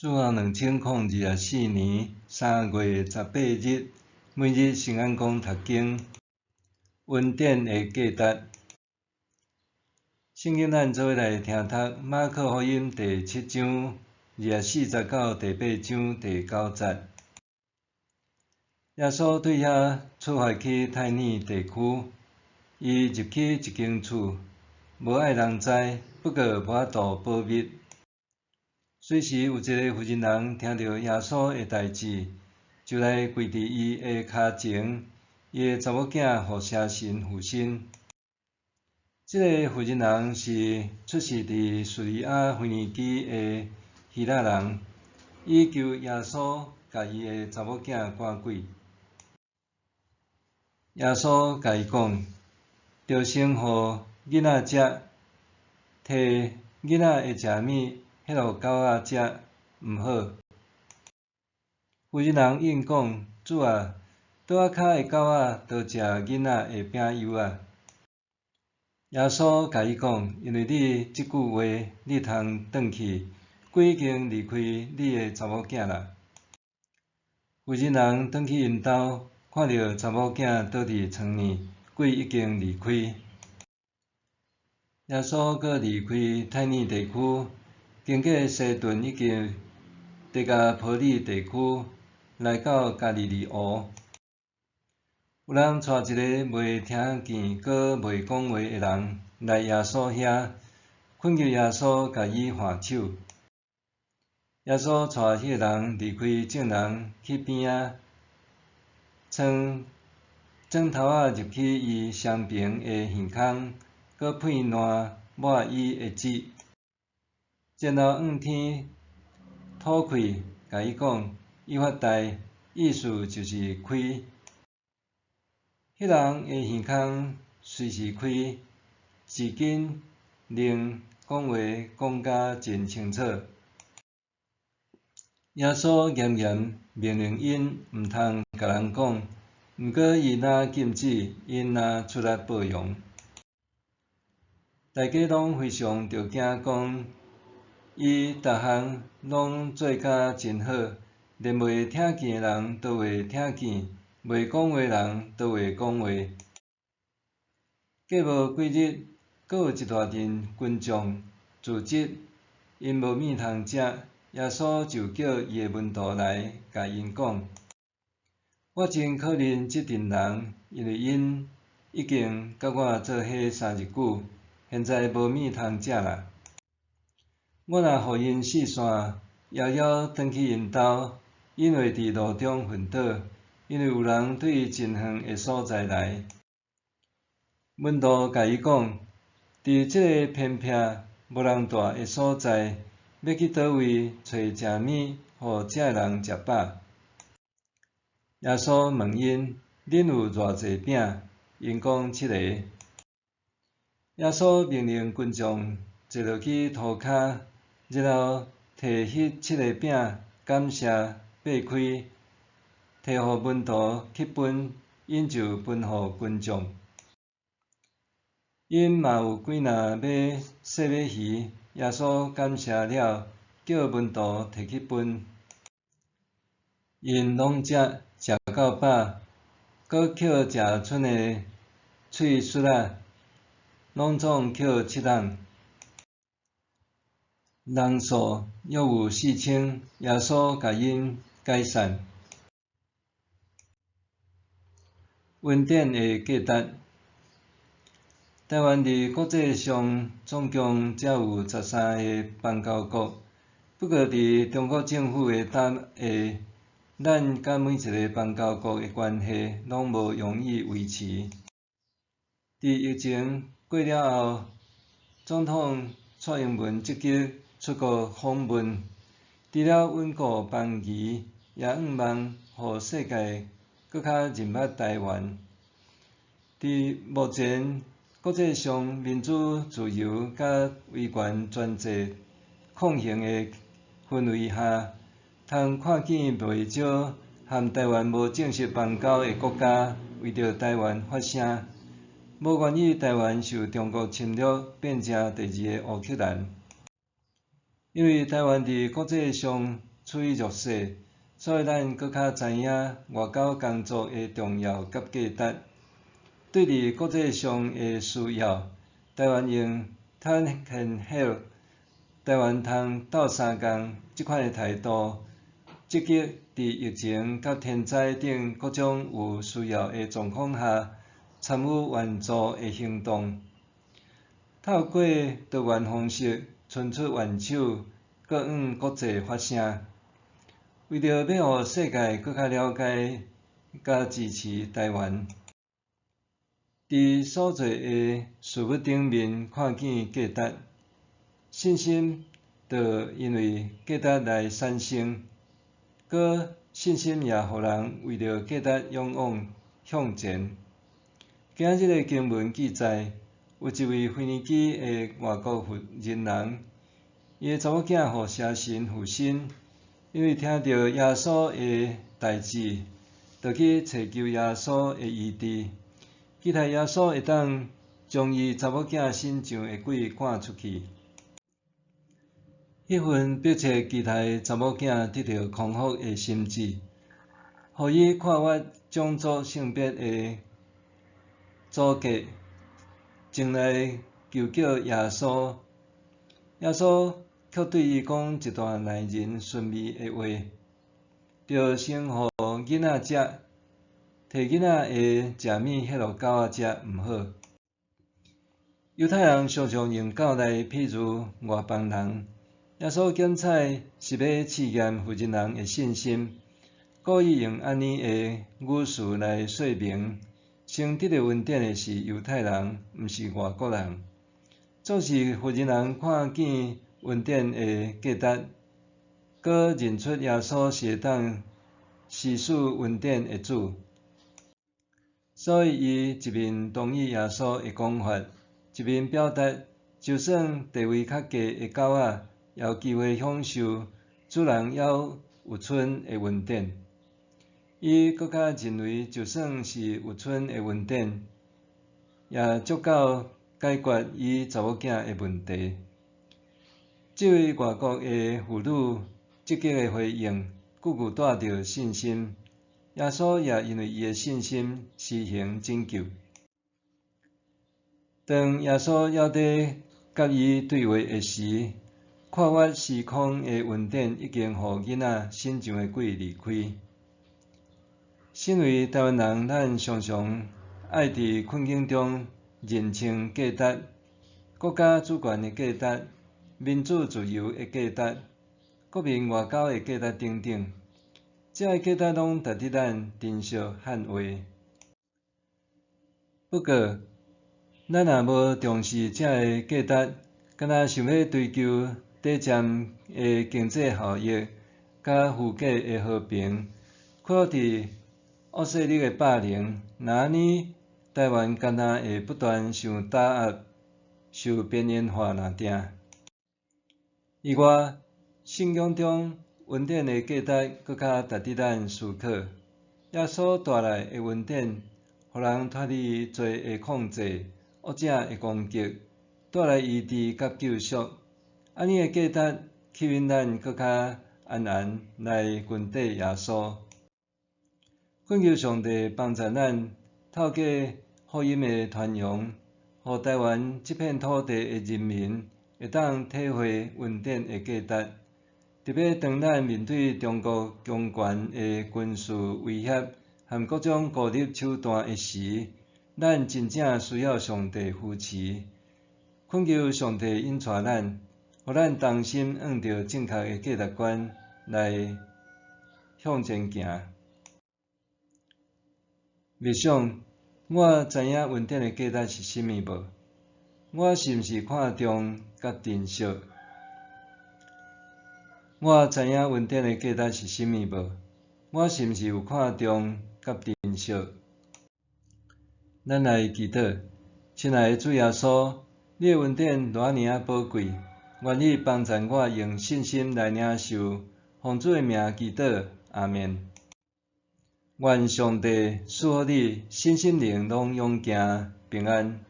主后2024年3月18日，每日圣安宫读经，恩典的价值。圣经咱做伙来听读马可福音第7章249到第8章第9节。耶稣对遐出发去泰尼地区，伊入去一间厝，无爱人知，不过无法度保密。随时有一个妇人听到耶稣的代志，就来跪伫伊的骹前，伊的查某囝互邪神附身。这个妇人是出世伫叙利亚腓尼基的希腊人，伊求耶稣甲伊的查某囝赶鬼。耶稣甲伊讲，着先互囡仔食，摕囡仔会食物迄落狗仔食毋好。妇人应讲：主啊，倒仔骹的狗仔都食囡仔的饼油啊。耶稣甲伊讲：因为你即句话，你通转去，鬼已经离开你的查某囝啦。妇人转去因兜，看到查某囝倒伫床呢，鬼已经离开。耶稣阁离开泰尼地区，经过西顿以及德加波利地区，来到加利利湖。有人带一个袂听见阁袂讲话的人来耶稣遐，恳求耶稣甲伊换手。耶稣带迄个人离开众人，去边仔，装头仔入去伊双边的耳孔，阁片烂抹伊的舌，然后向天吐气，甲伊讲：伊发呆，意思就是开。迄人的耳孔随时开，至今能讲话讲甲真清楚。耶稣严严命令因毋通甲人讲，毋过伊若禁止，因若出来报用。大家拢非常着惊，讲伊逐项拢做甲真好，连袂听见的人都会听见，袂讲话人都会讲话。过无几日，阁有一大群群众聚集，因无物通食，耶稣就叫伊的门徒来，甲因讲：我真可怜即群人，因为因已经甲我做伙3日久，现在无物通食啦。我若互因四散，遥遥转去因兜，因会伫路中昏倒，因为有人对伊真远的所在来。门徒甲伊讲：伫即个偏僻无人住的所在，要去倒位找食物，互遮人食饱？耶稣问因：恁有偌济饼？因讲7个。耶稣命令群众坐落去涂骹，然后摕迄7个饼感谢，掰开，摕互门徒去分，因就分互群众。因嘛有几若尾细尾鱼，耶稣感谢了，叫门徒摕去分。因拢食到饱，阁捡食剩的碎屑仔，拢总捡7桶。人数约有4000，耶稣甲因解散。恩典的价值。台湾伫国际上总共才有13个邦交国，不过伫中国政府的打下，咱甲每一个邦交国的关系拢无容易维持。伫疫情过了后，总统蔡英文积极出国访问，除了稳固邦谊，也盼望互世界搁较认捌台湾。伫目前国际上民主自由甲威权专制抗衡的氛围下，通看见袂少和台湾无正式邦交的国家为着台湾发声，无愿意台湾受中国侵略变成第2个乌克兰。因为台湾伫国际上处于弱势，所以咱搁较知影外交工作的重要甲价值。对伫国际上的需要，台湾用碳纤hiệu、台湾通斗相共即款的态度，积极伫疫情甲天灾等各种有需要的状况下，参与援助的行动。透过多元方式伸出援手，搁向国际发声，为着要互世界搁较了解甲支持台湾，伫所做的事物顶面看见价值，信心就因为价值来产生，搁信心也互人为着价值勇往向前。今日的经文记载，有一位腓尼基的外国妇人，伊的查某囝互邪神附身，因为听到耶稣的代志，就去找求耶稣的医治，期待耶稣会当将伊查某囝身上的鬼赶出去。迄份迫切期待查某囝得到康复的心志，互伊跨越种族性别的阻隔，前来求救耶稣。耶稣却对伊讲一段耐人寻味的话：着先互囡仔食，摕囡仔的食物迄落狗仔食毋好。犹太人常常用狗来譬如外邦人。耶稣检采是要试验妇人人的信心，故意用安尼的语序来说明，先得到恩典的是犹太人，毋是外国人。总是妇人人看见恩典的价值，搁认出耶稣是会当施予恩典的主，所以伊一面同意耶稣的讲法，一面表达，就算地位较低的狗仔，也有机会享受主人还有剩的恩典。伊搁较认为，就算是有剩的恩典，也足够解决伊查某囝的问题。这位外国的妇女积极的回应，句句带着信心。耶稣也因为伊的信心施行拯救。当耶稣还伫甲伊对话的时，跨越时空的恩典已经互囡仔身上的鬼离开。身为台湾人，咱常常爱伫困境中认清价值，国家主权的价值、民主自由的价值、国民外交的价值等等，这些价值拢值得咱珍惜捍卫。不过，咱若无重视这些价值，敢若想要追求短暂的经济效益，甲虚假的和平，靠伫恶势力的霸凌，那安尼台湾敢若会不断受打压、受边缘化若定。以外，圣经中恩典的价值搁较值得咱思考。耶稣带来的恩典，互人脱离罪的控制、恶者的攻击，带来医治甲救赎。安尼的价值吸引咱搁较安来群底耶稣。恳求上帝帮助咱，透过福音的传扬，互台湾这片土地的人民会当体会恩典的价值。特别当咱面对中国强权的军事威胁和各种孤立手段的时，咱真正需要上帝扶持。恳求上帝引带咱，互咱同心按照正确的价值观来向前行。默想，我知影恩典的价值是甚物无？我是毋是看重甲珍惜？我知影恩典的价值是甚物无？我是毋是有看重甲珍惜？咱来祈祷，亲爱的主耶稣，你的恩典偌尔啊宝贵，愿意帮助我用信心来领受，奉主的名祈祷，阿们。愿上帝赐予你身心灵拢勇行平安。